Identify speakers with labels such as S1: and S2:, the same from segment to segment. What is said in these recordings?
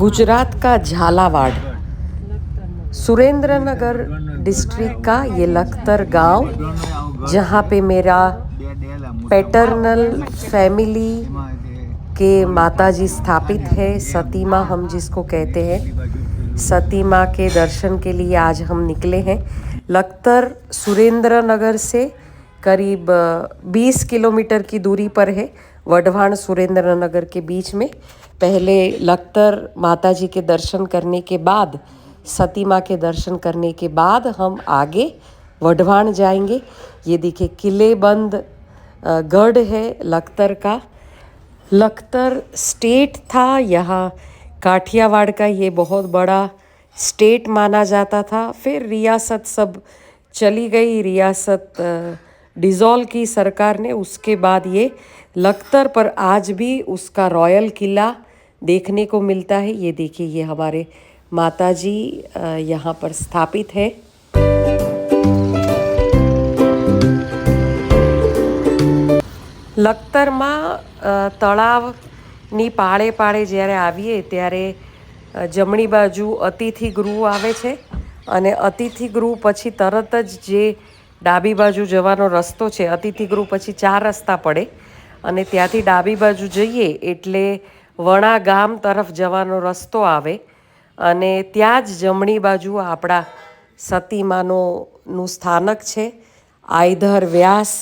S1: गुजरात का झालावाड़, सुरेंद्रनगर डिस्ट्रिक्ट का ये लखतर गांव, जहाँ पे मेरा पैटर्नल फैमिली के माताजी स्थापित है। सती माँ हम जिसको कहते हैं, सती माँ के दर्शन के लिए आज हम निकले हैं। लखतर सुरेंद्रनगर से करीब 20 किलोमीटर की दूरी पर है। वढवाण सुरेंद्रनगर के बीच में। पहले लखतर माता जी के दर्शन करने के बाद, सती माँ के दर्शन करने के बाद हम आगे वढवाण जाएंगे। ये देखिए किलेबंद गढ़ है लखतर का। लखतर स्टेट था, यहाँ काठियावाड़ का ये बहुत बड़ा स्टेट माना जाता था। फिर रियासत सब चली गई, रियासत डिज़ोल्व की सरकार ने। उसके बाद ये लखतर पर आज भी उसका रॉयल किला देखने को मिलता है। ये देखिए, ये हमारे माताजी यहाँ पर स्थापित है। લખતરમાં તળાવની પાળે પાળે જ્યારે આવીએ ત્યારે જમણી બાજુ અતિથિ ગૃહ આવે છે, અને અતિથિ ગૃહ પછી તરત જ જે ડાબી બાજુ જવાનો રસ્તો છે, અતિથિ ગૃહ પછી 4 રસ્તા પડે, અને ત્યાંથી ડાબી બાજુ જઈએ એટલે વણા ગામ તરફ જવાનો રસ્તો આવે, અને ત્યાં જ જમણી બાજુ આપણા સતીમાનું સ્થાનક છે। આઈધર વ્યાસ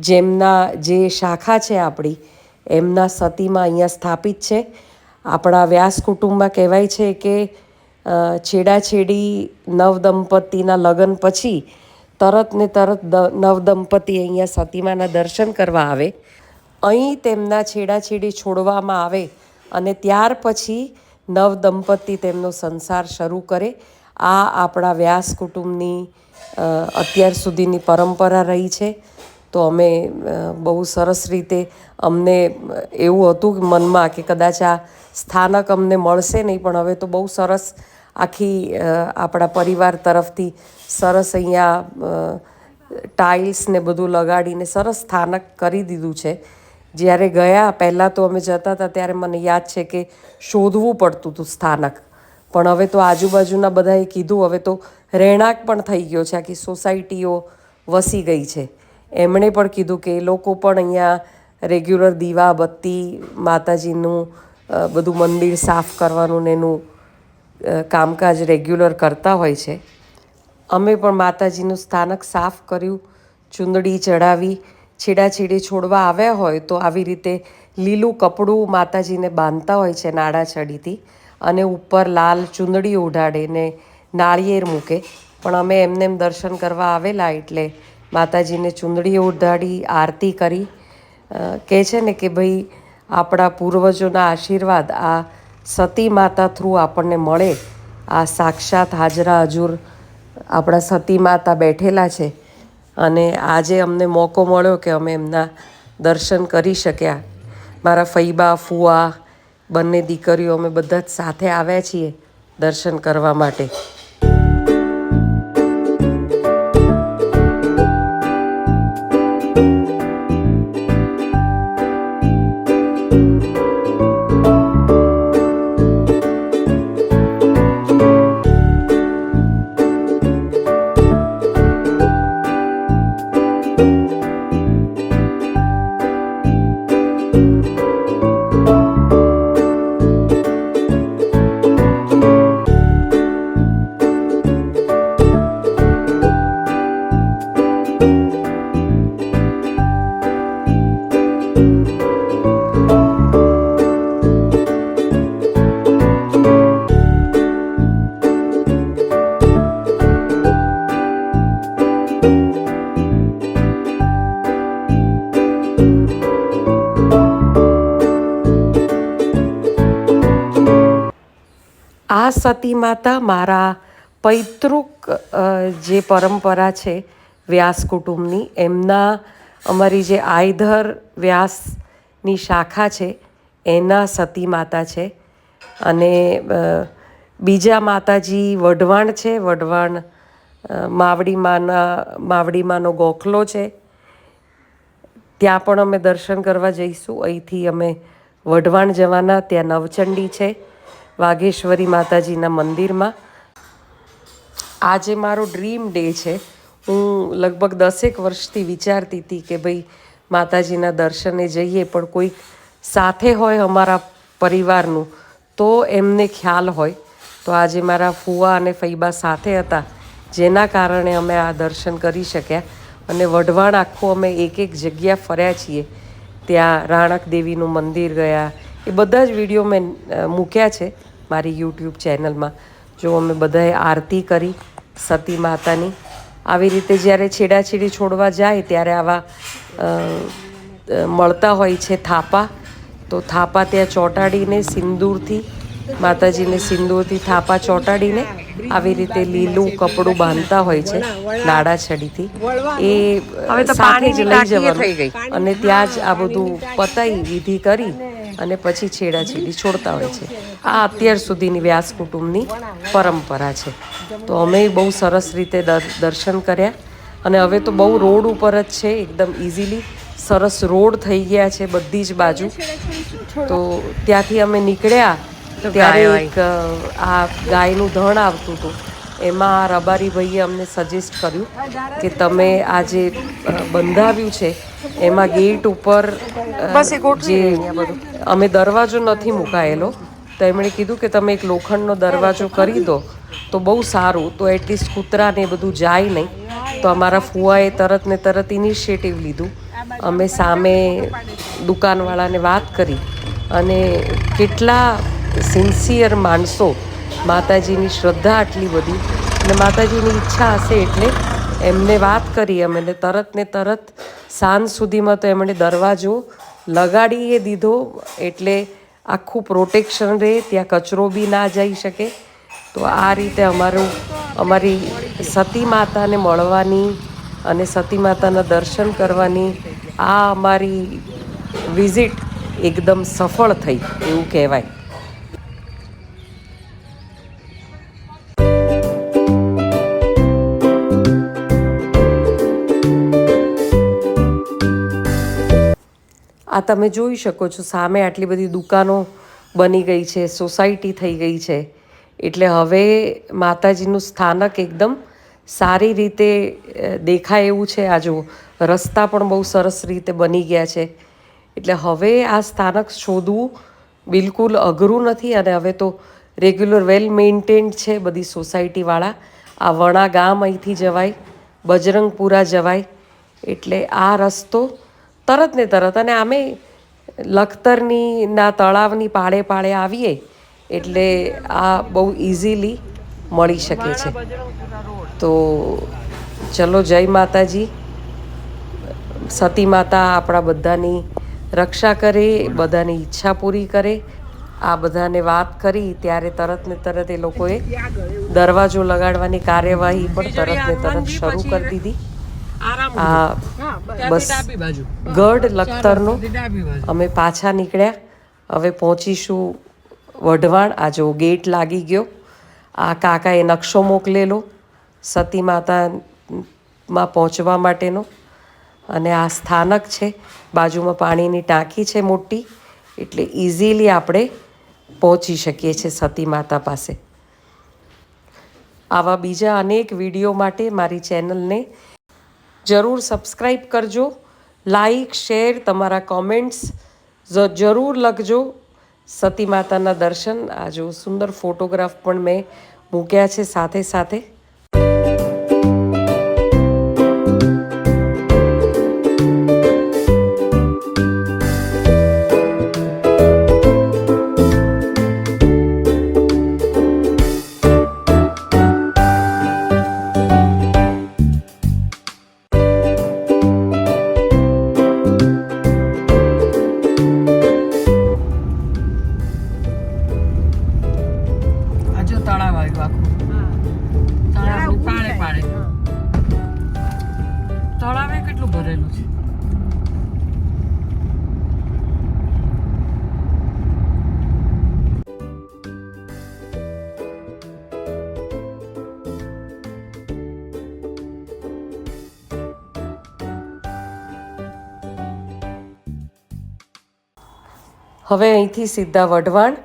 S1: જેમના જે શાખા છે આપણી, એમના સતીમાં અહીંયા સ્થાપિત છે। આપણા વ્યાસ કુટુંબમાં કહેવાય છે કે છેડાછેડી નવદંપતિના લગ્ન પછી તરત ને તરત નવદંપતિ અહીંયા સતીમાના દર્શન કરવા આવે, અહીં તેમના છેડાછેડી છોડવામાં આવે, અને ત્યાર પછી નવદંપતિ તેમનો સંસાર શરૂ કરે। આ આપણા વ્યાસ કુટુંબની અત્યાર સુધીની પરંપરા રહી છે। તો અમે બહુ સરસ રીતે, અમને એવું હતું કે મનમાં કે કદાચ આ સ્થાનક અમને મળશે નહીં, પણ હવે તો બહુ સરસ આખી આપણા પરિવાર તરફથી સરસ અહીંયા ટાઇલ્સ ને બધું લગાડીને સરસ સ્થાનક કરી દીધું છે। જ્યારે ગયા પહેલાં તો અમે જતા હતા ત્યારે મને યાદ છે કે શોધવું પડતું હતું સ્થાનક, પણ હવે તો આજુબાજુના બધાએ કીધું હવે તો રહેણાંક પણ થઈ ગયો છે, આખી સોસાયટીઓ વસી ગઈ છે। એમણે પણ કીધું કે એ લોકો પણ અહીંયા રેગ્યુલર દીવા બત્તી, માતાજીનું બધું મંદિર સાફ કરવાનું ને એનું કામકાજ રેગ્યુલર કરતા હોય છે। અમે પણ માતાજીનું સ્થાનક સાફ કર્યું, ચૂંદડી ચડાવી। છેડાછેડી છોડવા આવ્યા હોય તો આવી રીતે લીલું કપડું માતાજીને બાંધતા હોય છે નાડાછડીથી, અને ઉપર લાલ ચૂંદડી ઓઢાડે ને નાળિયેર મૂકે। પણ અમે એમને એમ દર્શન કરવા આવેલા એટલે માતાજીને ચૂંદડી ઓઢાડી, આરતી કરી। કહે છે ને કે ભાઈ આપણા પૂર્વજોના આશીર્વાદ આ સતી માતા થ્રુ આપણને મળે। આ સાક્ષાત હાજરા હજુર આપણા સતી માતા બેઠેલા છે, અને આજે અમને મોકો મળ્યો કે અમે એમના દર્શન કરી શક્યા। મારા ફઈબા, ફુવા, બંને દીકરીઓ અમે બધા જ સાથે આવ્યા છીએ દર્શન કરવા માટે। આ સતી માતા મારા પૈતૃક જે પરંપરા છે વ્યાસ કુટુંબની, એમના અમારી જે આઈધર વ્યાસની શાખા છે એના સતી માતા છે। અને બીજા માતાજી વઢવાણ છે, વઢવાણ માવડીમાનો ગોખલો છે, ત્યાં પણ અમે દર્શન કરવા જઈશું। અહીંથી અમે વઢવાણ જવાના, ત્યાં નવચંડી છે। વાઘેશ્વરી માતાજીના મંદિરમાં. આજે મારો ડ્રીમ ડે છે. હું લગભગ 10 વર્ષથી વિચારતી હતી કે ભાઈ માતાજીના દર્શને જઈએ, પણ કોઈક સાથે હોય અમારા પરિવારનું તો એમને ખ્યાલ હોય. તો આજે મારા ફુવા અને ફઈબા સાથે હતા, જેના કારણે અમે આ દર્શન કરી શક્યા. અને વઢવાણ આખું અમે એક એક જગ્યા ફર્યા છીએ. ત્યાં રાણક દેવીનું મંદિર ગયા, એ બધા જ વિડીયો મેં મૂક્યા છે મારી યુટ્યુબ ચેનલમાં. જો અમે બધાએ આરતી કરી સતી માતાની. આવી રીતે જ્યારે છેડાછેડી છોડવા જાય ત્યારે આવા મળતા હોય છે થાપા. તો થાપા ત્યાં ચોંટાડીને સિંદૂરથી, માતાજીને સિંદૂરથી થાપા ચોંટાડીને આવી રીતે લીલું કપડું બાંધતા હોય છે નાડા છડીથી. એ સાથે જ લઈ જવાનું અને ત્યાં જ આ બધું પતાવી વિધિ કરી અને પછી છેડાછેડી છોડતા હોય છે. આ અત્યાર સુધીની વ્યાસ કુટુંબની પરંપરા છે. તો અમે બહુ સરસ રીતે દર્શન કર્યા. અને હવે તો બહુ રોડ ઉપર જ છે, એકદમ ઇઝીલી સરસ રોડ થઈ ગયા છે બધી જ બાજુ. તો ત્યાંથી અમે નીકળ્યા ત્યારે એક આ ગાયનું ધણ આવતું હતું. એમાં રબારી ભાઈએ અમને સજેસ્ટ કર્યું કે તમે આ જે બંધાવ્યું છે એમાં ગેટ ઉપર જે અમે દરવાજો નથી મુકાયેલો, તો એમણે કીધું કે તમે એક લોખંડનો દરવાજો કરી દો તો બહુ સારું, તો એટલીસ્ટ કૂતરાને એ બધું જાય નહીં. તો અમારા ફુવાએ તરત ને તરત ઇનિશિયેટિવ લીધું. અમે સામે દુકાનવાળાને વાત કરી અને કેટલા સિન્સિયર માણસો, માતાજીની શ્રદ્ધા આટલી બધી અને માતાજીની ઈચ્છા હશે એટલે એમને વાત કરી અમે, ને તરત સાંજ સુધીમાં તો એમણે દરવાજો લગાડીએ દીધો. એટલે આખું પ્રોટેક્શન રહે, ત્યાં કચરો બી ના જઈ શકે. તો આ રીતે અમારી સતી માતાને મળવાની અને સતી માતાના દર્શન કરવાની આ અમારી વિઝિટ એકદમ સફળ થઈ એવું કહેવાય. આ તમે જોઈ શકો છો સામે આટલી બધી દુકાનો બની ગઈ છે, સોસાયટી થઈ ગઈ છે. એટલે હવે માતાજીનું સ્થાનક એકદમ સારી રીતે દેખાય એવું છે. આ જો રસ્તા પણ બહુ સરસ રીતે બની ગયા છે. એટલે હવે આ સ્થાનક શોધવું બિલકુલ અઘરું નથી. અને હવે તો રેગ્યુલર વેલ મેન્ટેન્ડ છે બધી સોસાયટીવાળા. આ વણા ગામ અહીંથી જવાય, બજરંગપુરા જવાય. એટલે આ રસ્તો તરત ને તરત, અને આમે લખતરના તળાવની પાળે પાળે આવીએ એટલે આ બહુ ઇઝીલી મળી શકે છે. તો ચલો, જય માતાજી. સતી માતા આપણા બધાની રક્ષા કરે, બધાની ઈચ્છા પૂરી કરે. આ બધાને વાત કરી ત્યારે તરત ને તરત એ લોકોએ દરવાજો લગાડવાની કાર્યવાહી પણ તરત ને તરત શરૂ કરી દીધી. આ બસ ગઢ લખતરનો અમે પાછા નીકળ્યા. હવે પહોંચીશું વઢવાણ. આ જો ગેટ લાગી ગયો. આ કાકાએ નકશો મોકલેલો સતી માતામાં પહોંચવા માટેનો. અને આ સ્થાનક છે, બાજુમાં પાણીની ટાંકી છે મોટી, એટલે ઇઝીલી આપણે પહોંચી શકીએ છીએ સતી માતા પાસે. આવા બીજા અનેક વિડીયો માટે મારી ચેનલને જરૂર સબસ્ક્રાઈબ કરજો. લાઈક, શેર, તમારા કોમેન્ટ્સ જરૂર લખજો. સતી માતાના દર્શન, આ જો સુંદર ફોટોગ્રાફ પણ મેં મૂક્યા છે સાથે સાથે. તળાવે કેટલું ભરેલું છે. હવે અહીંથી સીધા વઢવાણ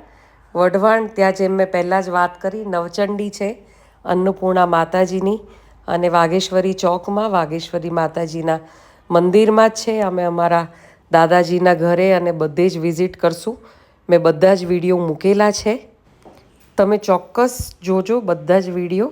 S1: વઢવાણ ત્યાં જેમ મેં પહેલાં જ વાત કરી નવચંડી છે અન્નપૂર્ણા માતાજીની, અને વાઘેશ્વરી ચોકમાં વાઘેશ્વરી માતાજીના મંદિરમાં જ છે. અમે અમારા દાદાજીના ઘરે અને બધે જ વિઝિટ કરશું. મેં બધા જ વિડીયો મૂકેલા છે, તમે ચોક્કસ જોજો બધા જ વિડીયો.